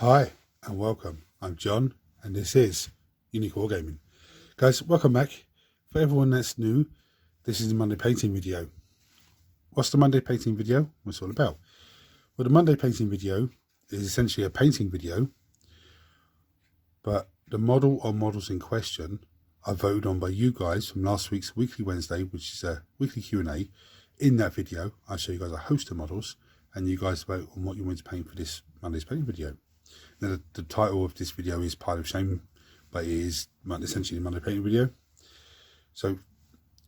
Hi and welcome. I'm John and this is Unique Wargaming. Guys, welcome back. For everyone that's new, this is the Monday painting video. What's the Monday painting video? What's it all about? Well, the Monday painting video is essentially a painting video, but the model or models in question are voted on by you guys from last week's Weekly Wednesday, which is a weekly Q&A. In that video, I show you guys a host of models and you guys vote on what you want to paint for this Monday's painting video. Now, the title of this video is Pile of Shame, but it is essentially a Monday painting video. So,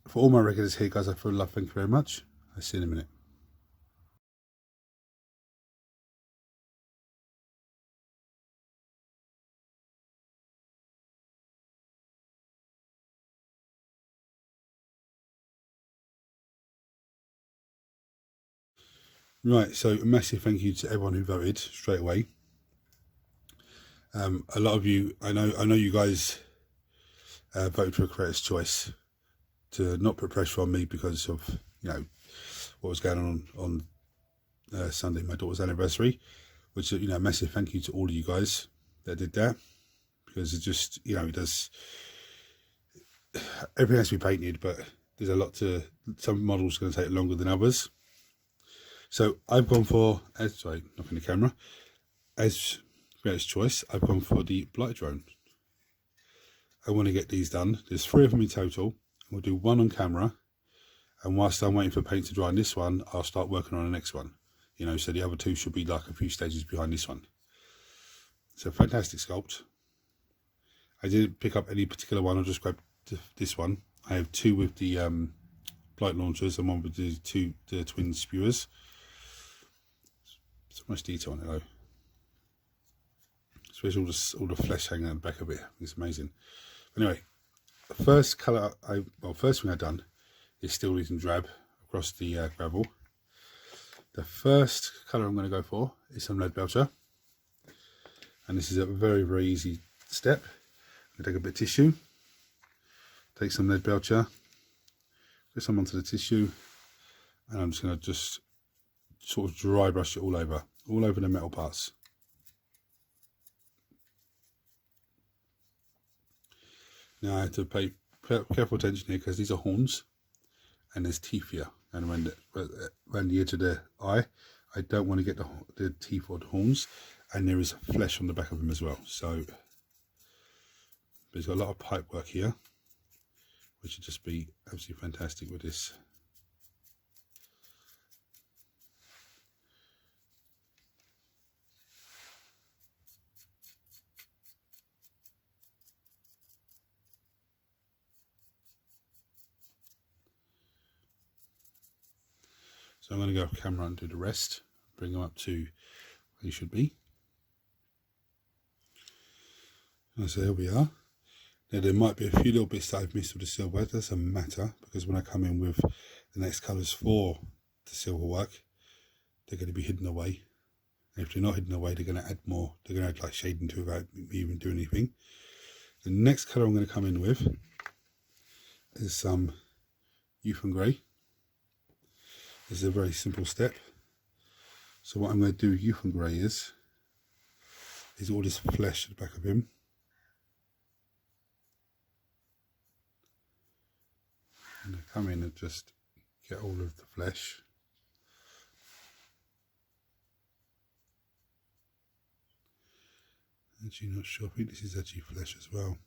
for all my regulars here, guys, I feel love. Thank you very much. I'll see you in a minute. Right, so a massive thank you to everyone who voted straight away. A lot of you, I know you guys voted for a creator's choice to not put pressure on me because of what was going on Sunday, my daughter's anniversary. Which massive thank you to all of you guys that did that, because it just it does. Everything has to be painted, but there's a lot to. Some models are going to take longer than others. So I've gone for, sorry, knocking the camera, as creator's choice, I've gone for the Bloat drone. I want to get these done. There's 3 of them in total. We'll do 1 on camera, and whilst I'm waiting for paint to dry on this one, I'll start working on the next one. So the other 2 should be like a few stages behind this one. So fantastic sculpt. I didn't pick up any particular one, I just grabbed this one. I have 2 with the Bloat launchers and 1 with the twin spewers. So much detail on it though. Especially all the flesh hanging out the back of it. It's amazing. Anyway, the first colour, first thing I've done is still using drab across the gravel. The first colour I'm going to go for is some lead belcher. And this is a very, very easy step. I'm going to take a bit of tissue, take some lead belcher, put some onto the tissue, and I'm just going to sort of dry brush it all over the metal parts. Now I have to pay careful attention here because these are horns and there's teeth here, and around the edge of the eye I don't want to get the teeth or the horns, and there is flesh on the back of them as well. So there's got a lot of pipe work here, which would just be absolutely fantastic with this. So I'm going to go off camera and do the rest, bring them up to where you should be. And so here we are. Now there might be a few little bits that I've missed with the silver. It doesn't matter, because when I come in with the next colours for the silver work, they're going to be hidden away. And if they're not hidden away, they're going to add more. They're going to add like shading to it without me even doing anything. The next colour I'm going to come in with is some youth and grey. This is a very simple step. So what I'm going to do with youth and grey is all this flesh at the back of him. And I come in and just get all of the flesh. Actually not sure, I think this is actually flesh as well.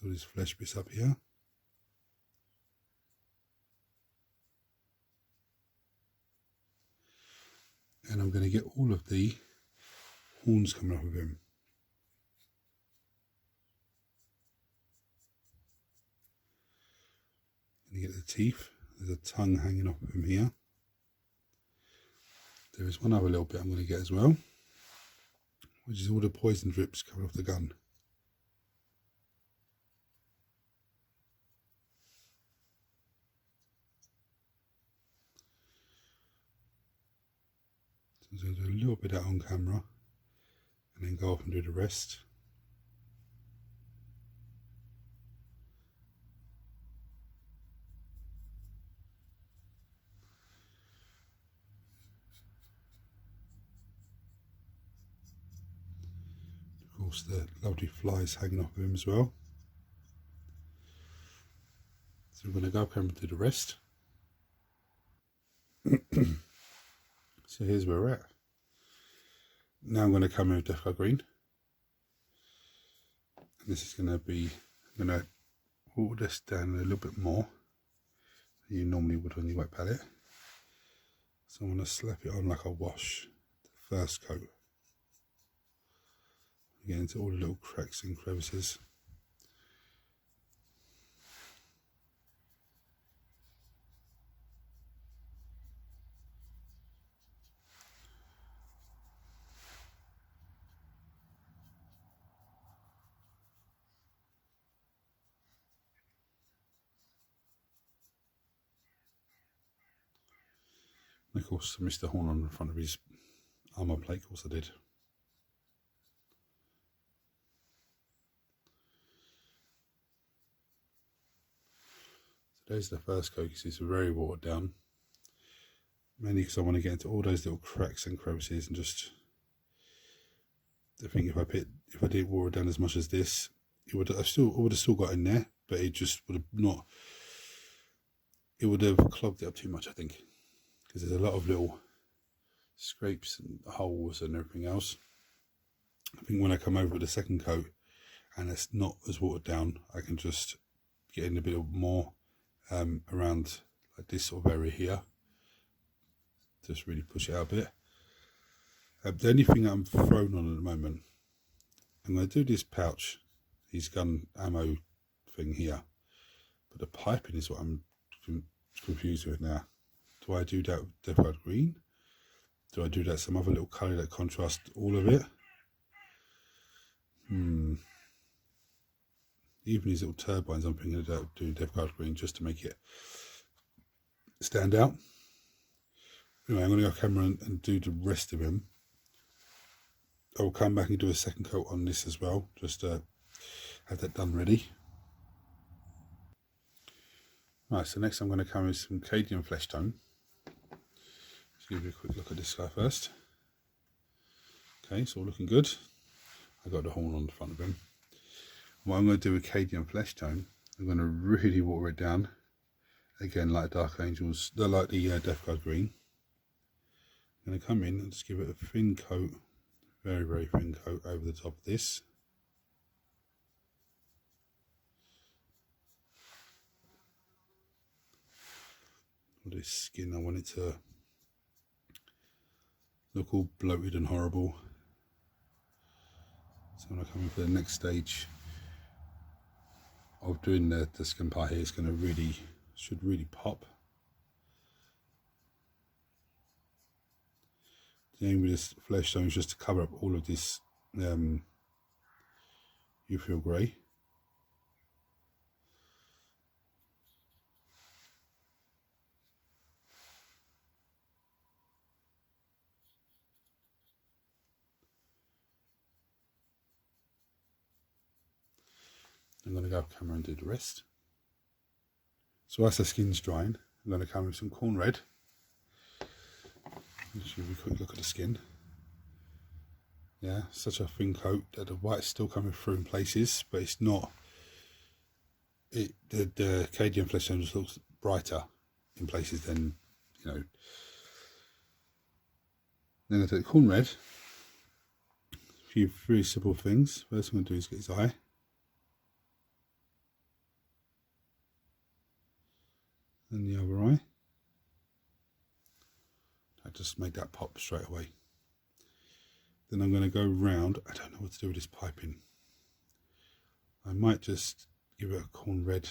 So these flesh bits up here. And I'm going to get all of the horns coming off of him. And you get the teeth. There's a tongue hanging off of him here. There is one other little bit I'm going to get as well, which is all the poison drips coming off the gun. So I'm going to do a little bit of that on camera and then go off and do the rest. course the lovely flies hanging off of him as well. So we're going to go camera and do the rest. So here's where we're at. Now I'm going to come in with Death Card Green. And this is going to be, I'm going to water this down a little bit more than you normally would on your wet palette. So I'm going to slap it on like a wash, the first coat. Get into all the little cracks and crevices. And of course I missed the horn on the front of his armour plate, of course I did. So there's the first coat, because it's very watered down. Mainly because I want to get into all those little cracks and crevices, and just, I think if I didn't water it down as much as this, I would have still got in there, but it just would have not, it would have clogged it up too much, I think. Because there's a lot of little scrapes and holes and everything else. I think when I come over with the second coat and it's not as watered down, I can just get in a bit more around like this sort of area here. Just really push it out a bit. The only thing I'm thrown on at the moment, I'm going to do this pouch, his gun ammo thing here, but the piping is what I'm confused with now. Do I do that with Death Card Green? Do I do that some other little colour that contrasts all of it? Even these little turbines, I'm thinking about doing Death Card Green just to make it stand out. Anyway, I'm going to go camera and do the rest of him. I'll come back and do a second coat on this as well, just to have that done ready. Right, so next I'm going to come with some Cadian Flesh Tone. Let's give you a quick look at this guy first. Okay, it's all looking good. I got the horn on the front of him. What I'm going to do with Cadian Flesh Tone, I'm going to really water it down. Again, like Dark Angels, they're like the Death Card Green. I'm going to come in and just give it a thin coat, very, very thin coat over the top of this. With this skin, I want it to look all bloated and horrible. So when I come in for the next stage of doing the skin part here, it's going to really, should really pop. The aim with this flesh tone is just to cover up all of this ethereal grey. I'm going to go off camera and do the rest. So as the skin's drying, I'm going to come with some corn red. Just give you a quick look at the skin. Yeah, such a thin coat that the white's still coming through in places, but it's not. The Cadian Flesh Tone just looks brighter in places than, you know. Then I take the corn red. A few very simple things. First I'm going to do is get his eye. And the other eye. I just made that pop straight away. Then I'm going to go round. I don't know what to do with this piping. I might just give it a corn red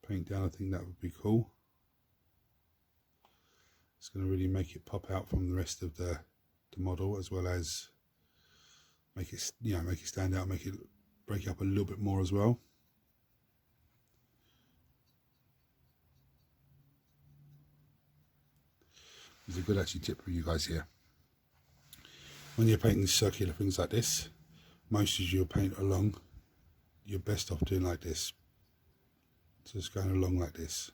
paint down. I think that would be cool. It's going to really make it pop out from the rest of the model, as well as make it, make it stand out, make it break up a little bit more as well. There's a good actually tip for you guys here. When you're painting circular things like this, most of your paint along, you're best off doing like this. Just going along like this.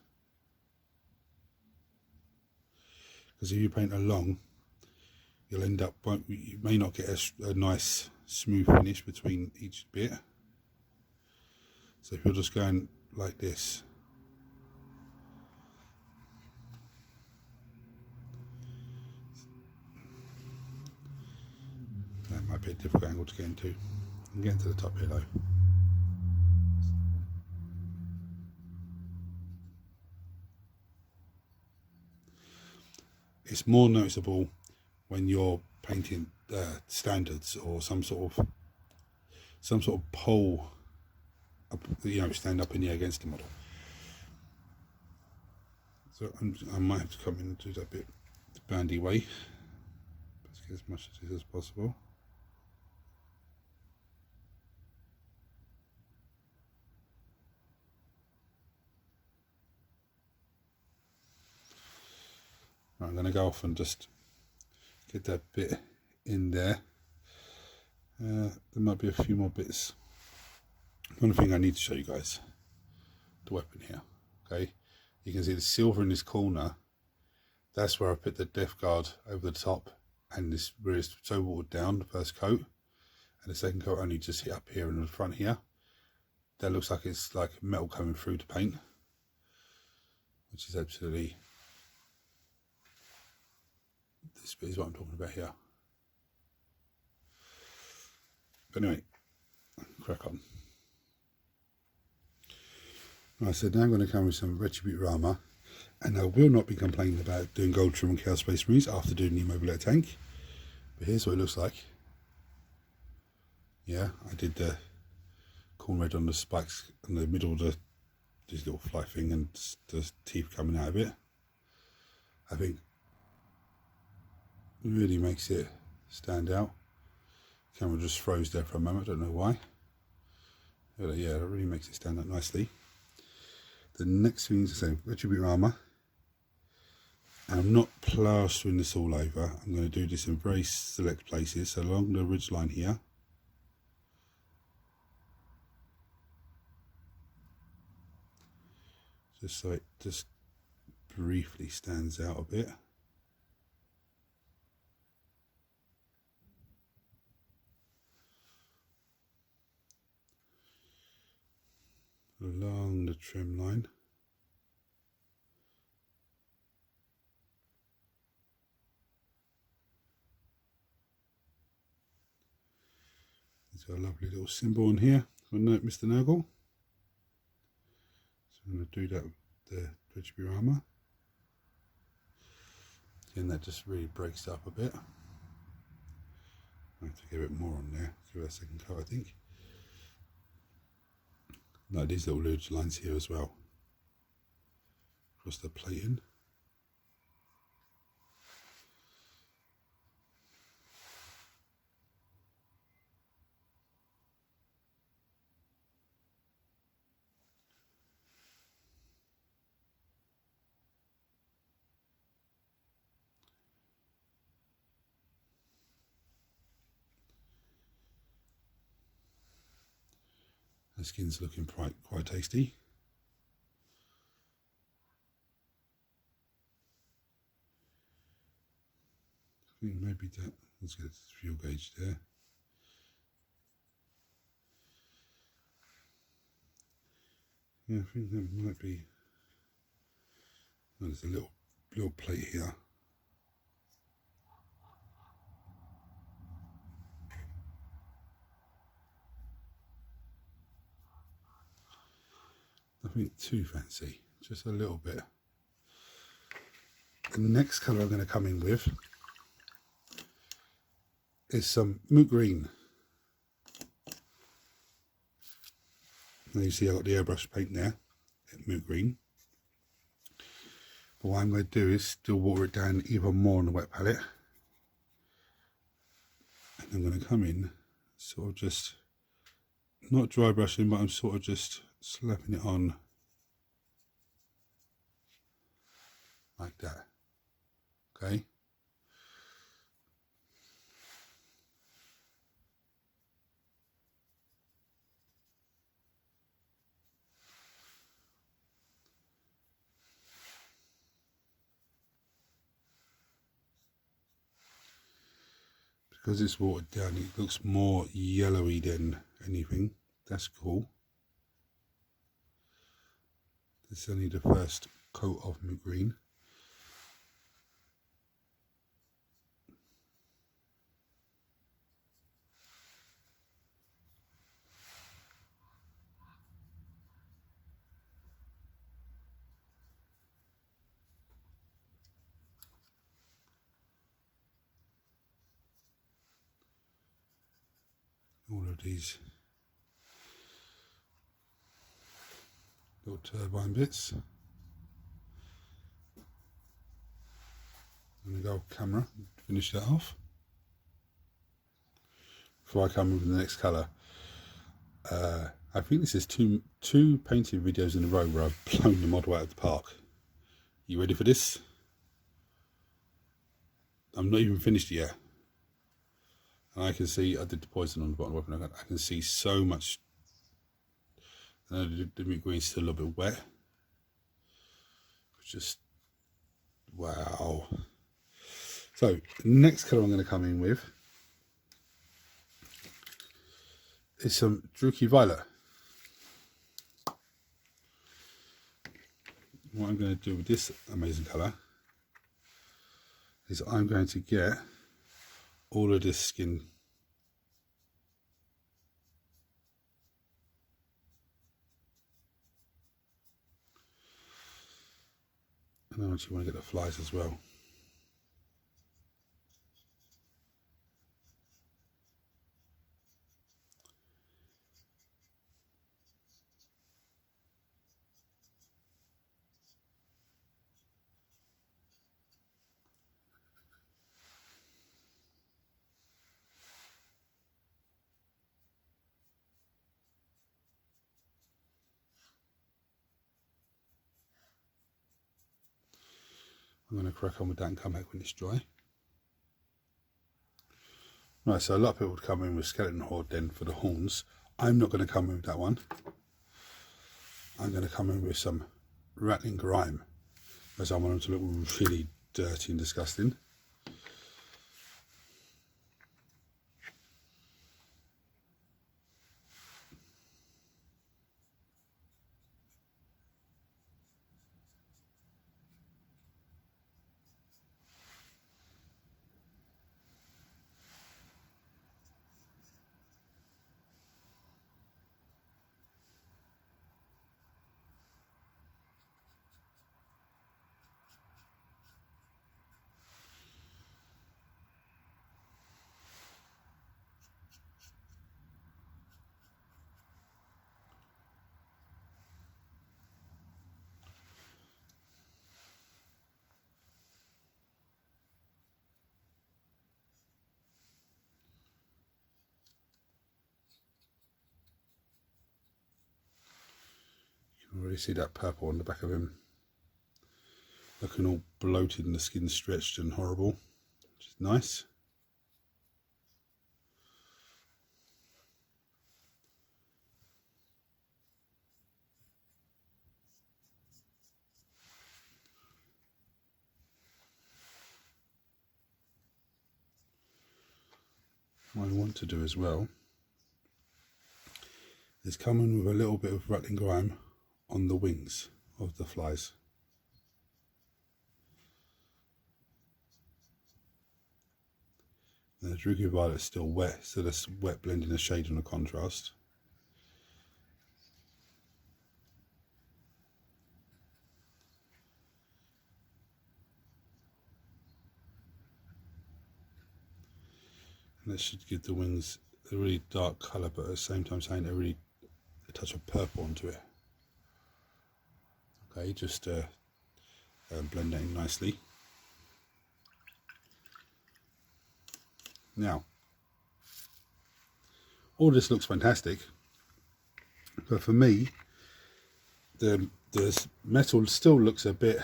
Because if you paint along, you'll end up, you may not get a nice smooth finish between each bit. So if you're just going like this, that might be a difficult angle to get into. I'm getting to the top here though. It's more noticeable when you're painting standards or some sort of pole, you know, stand up in the air against the model. So I might have to come in and do that bit the bandy way. Let's get as much of this as possible. Right, I'm going to go off and just get that bit in there. There might be a few more bits. One thing I need to show you guys, the weapon here. Okay, you can see the silver in this corner. That's where I put the depth guard over the top, and this where it's so watered down, the first coat, and the second coat only just hit up here in the front here. That looks like it's like metal coming through the paint, which is absolutely, this bit is what I'm talking about here. But anyway, crack on. Right, so now I'm going to come with some Retribute armour, and I will not be complaining about doing gold trim on Chaos Space Marines after doing the Immobilate tank. But here's what it looks like. Yeah, I did the corn red on the spikes in the middle of this little fly thing and the teeth coming out of it. I think it really makes it stand out. Camera just froze there for a moment, I don't know why. But yeah, it really makes it stand out nicely. The next thing is the same, Retribute armour. And I'm not plastering this all over. I'm going to do this in very select places. So along the ridge line here. Just so it just briefly stands out a bit. Along the trim line. It's got a lovely little symbol on here for Mr. Nurgle. So I'm going to do that with the Retribute armour. Again, that just really breaks it up a bit. I have to get a bit more on there, give it a second coat, I think. Like these little ridge lines here as well, across the plating. The skin's looking quite tasty. I think maybe that, let's get the fuel gauge there. Yeah, I think that might be, oh, there's a little plate here. Nothing too fancy, just a little bit. The next colour I'm going to come in with is some moot green. Now you see I've got the airbrush paint there, moot green. But what I'm going to do is still water it down even more on the wet palette. And I'm going to come in, sort of just, not dry brushing, but I'm sort of just slapping it on like that. Okay. because it's watered down, it looks more yellowy than anything. That's cool. This is only the first coat of my green. All of these little turbine bits. I'm going to go camera, finish that off before I come in with the next colour. I think this is two painting videos in a row where I've blown the model out of the park. You ready for this? I'm not even finished yet. And I can see, I did the poison on the bottom of it, I can see so much. The mint green's still a little bit wet. It's just, wow. So, the next colour I'm going to come in with is some Druky Violet. What I'm going to do with this amazing colour is I'm going to get all of this skin and I actually want to get the flies as well. I'm going to crack on with that and come back when it's dry. Right, so a lot of people would come in with Skeleton Horde then for the horns. I'm not going to come in with that one. I'm going to come in with some Rattling Grime, as I want them to look really dirty and disgusting. You can already see that purple on the back of him, looking all bloated and the skin stretched and horrible, which is nice. What I want to do as well is come in with a little bit of Rattling Grime on the wings of the flies. And the Druky Violet is still wet, so this wet blending a shade and a contrast. And that should give the wings a really dark colour, but at the same time saying a touch of purple onto it. Okay, just blend that in nicely. Now, all this looks fantastic, but for me, the metal still looks a bit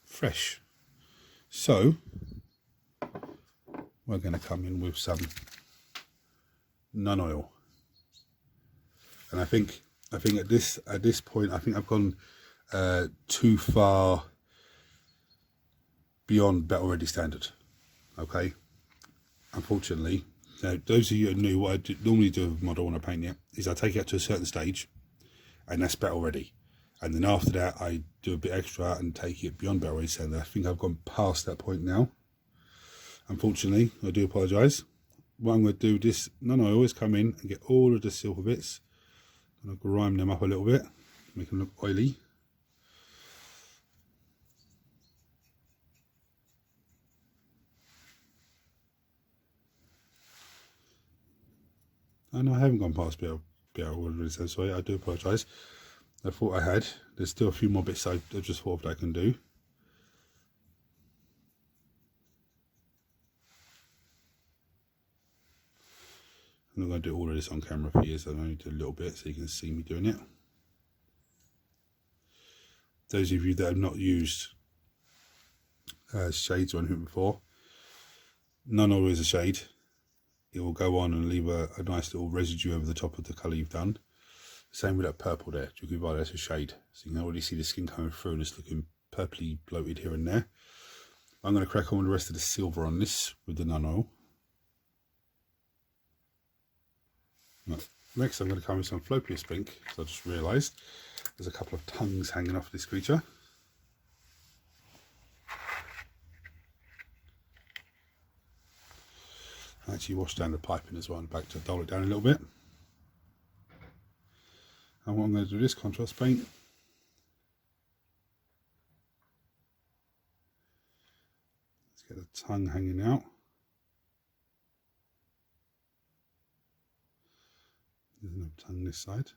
fresh. So we're going to come in with some nun oil, and I think at this point, I think I've gone too far beyond Better Ready standard. Okay, unfortunately, now those of you who knew what I normally do with a model when I paint it is I take it up to a certain stage, and that's battle ready. And then after that, I do a bit extra and take it beyond battle ready. So I think I've gone past that point now. Unfortunately, I do apologise. What I'm going to do this, I always come in and get all of the silver bits and I'll grime them up a little bit, make them look oily. And I haven't gone past battle ready, so sorry, I do apologise. I thought I had. There's still a few more bits I just thought that I can do. I'm not going to do all of this on camera for you, so I only do a little bit so you can see me doing it. Those of you that have not used shades or anything before, none always a shade. It will go on and leave a nice little residue over the top of the colour you've done. Same with that purple there, that's a shade. So you can already see the skin coming through and it's looking purpley bloated here and there. I'm going to crack on with the rest of the silver on this with the nun oil. Next I'm going to come with some Flopius pink, so I just realised there's a couple of tongues hanging off this creature. I actually washed down the piping as well in the back to dull it down a little bit. And what I'm going to do is contrast paint. Let's get the tongue hanging out. There's no tongue this side.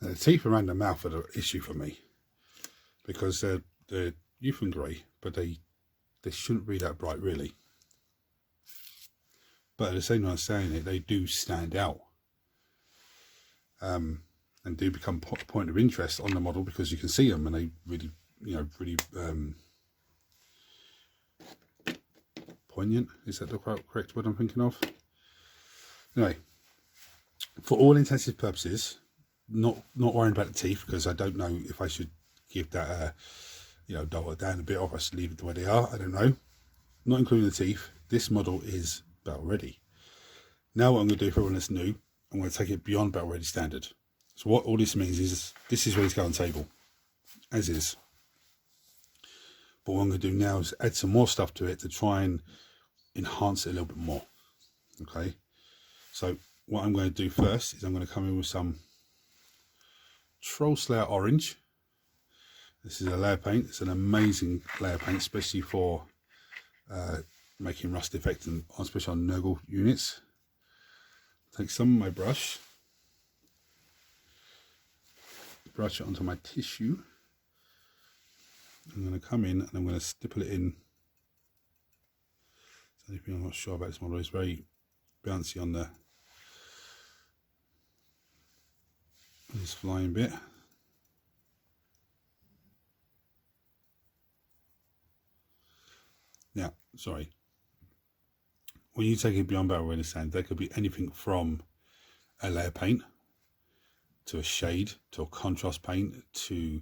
Now, the teeth around the mouth are the issue for me because they're youth and grey, but they shouldn't be that bright really. But at the same time as saying it, they do stand out and do become a point of interest on the model because you can see them and they really, really poignant. Is that the correct word I'm thinking of? Anyway, for all intensive purposes, not worrying about the teeth because I don't know if I should give that dull it down a bit or if I should leave it the way they are. I don't know. Not including the teeth, this model is battle ready. Now what I'm going to do for everyone that's new, I'm going to take it beyond battle ready standard. So what all this means is this is ready to go on table, as is. But what I'm going to do now is add some more stuff to it to try and enhance it a little bit more. Okay, so what I'm going to do first is I'm going to come in with some Troll Slayer Orange. This is a layer paint. It's an amazing layer paint, especially for making rust effect, and especially on Nurgle units. Take some of my brush it onto my tissue. I'm going to come in and I'm going to stipple it in. So anything I'm not sure about this model, it's very bouncy on this flying bit. Now, sorry. When you take it beyond battle ready sand, there could be anything from a layer paint to a shade to a contrast paint to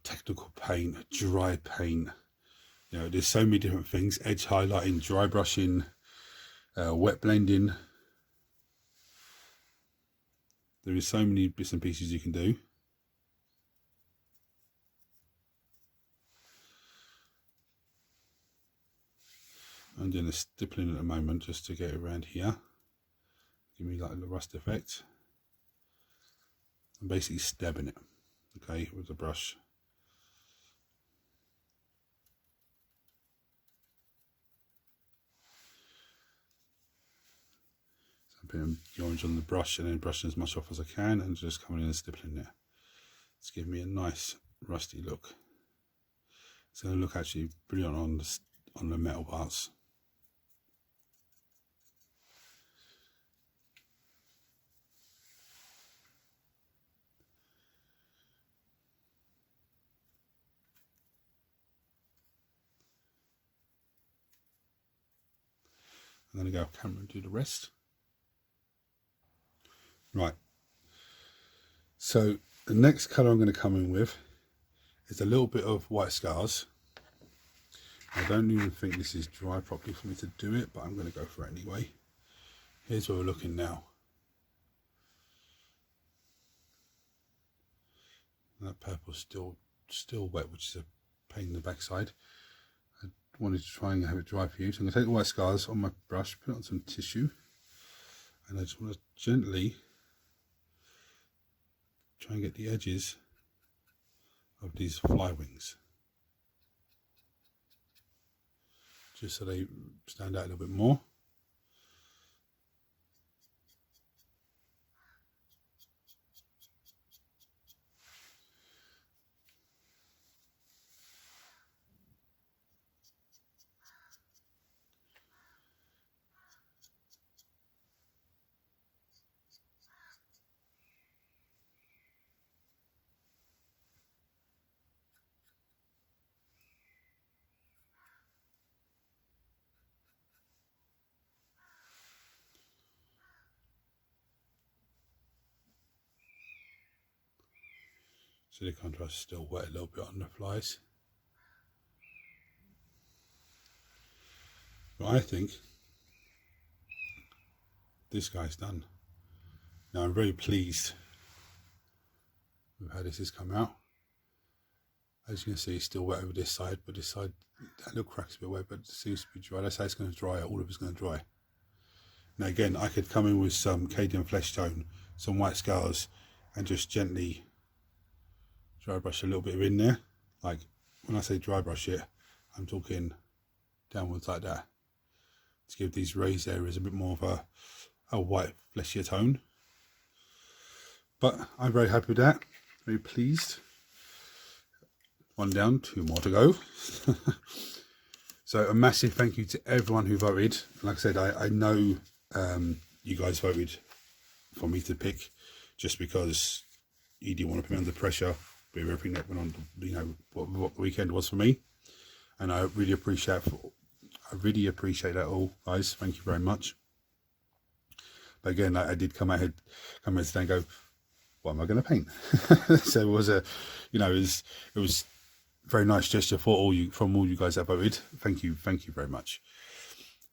technical paint, dry paint. There's so many different things. Edge highlighting, dry brushing, wet blending. There is so many bits and pieces you can do. I'm doing a stippling at the moment just to get it around here. Give me like a rust effect. I'm basically stabbing it, okay, with the brush. So I'm putting the orange on the brush and then brushing as much off as I can and just coming in and stippling there. It's giving me a nice rusty look. It's going to look actually brilliant on the metal parts. I'm going to go off camera and do the rest. Right. So the next colour I'm going to come in with is a little bit of white scars. I don't even think this is dry properly for me to do it, but I'm going to go for it anyway. Here's where we're looking now. That purple's still wet, which is a pain in the backside. I wanted to try and have it dry for you. So I'm going to take the white scars on my brush, put it on some tissue, and I just want to gently try and get the edges of these fly wings, just so they stand out a little bit more. So the contrast is still wet a little bit on the flies. But I think this guy's done. Now I'm very pleased with how this has come out. As you can see, it's still wet over this side, but this side, that little crack's a bit wet, but it seems to be dry. That's how it's going to dry. All of it's going to dry. Now again, I could come in with some Cadian flesh tone, some white scars, and just gently dry brush a little bit in there. Like when I say dry brush it, I'm talking downwards like that, to give these raised areas a bit more of a white fleshier tone. But I'm very happy with that, very pleased. One down, 2 more to go. So a massive thank you to everyone who voted. Like I said, I know you guys voted for me to pick just because you didn't want to put me under pressure with everything that went on, you know, what the weekend was for me. And I really appreciate that all, guys. Thank you very much. But again, I did come here today and go, what am I going to paint? So it was it was very nice gesture from all you guys that voted. Thank you very much.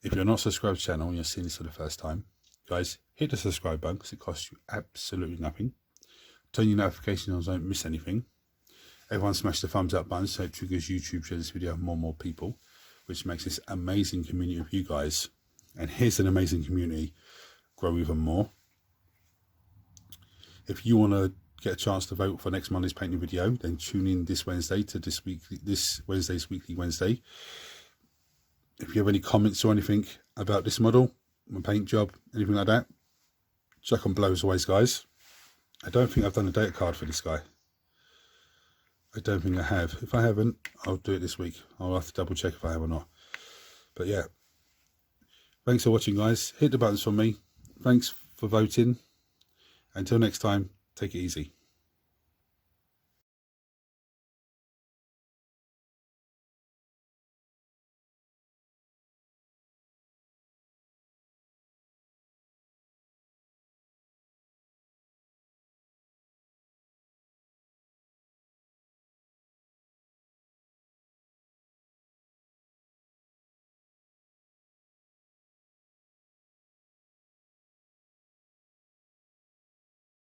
If you're not subscribed to the channel and you're seeing this for the first time, guys, hit the subscribe button because it costs you absolutely nothing. Turn your notifications on so don't miss anything. Everyone smash the thumbs up button so it triggers YouTube to share this video with more and more people, which makes this amazing community of you guys. And here's an amazing community grow even more. If you want to get a chance to vote for next Monday's painting video, then tune in this Wednesday to this Wednesday's Weekly Wednesday. If you have any comments or anything about this model, my paint job, anything like that, chuck them below as always, guys. I don't think I've done a data card for this guy. I don't think I have. If I haven't, I'll do it this week. I'll have to double check if I have or not. But yeah, thanks for watching, guys. Hit the buttons for me. Thanks for voting. Until next time, take it easy.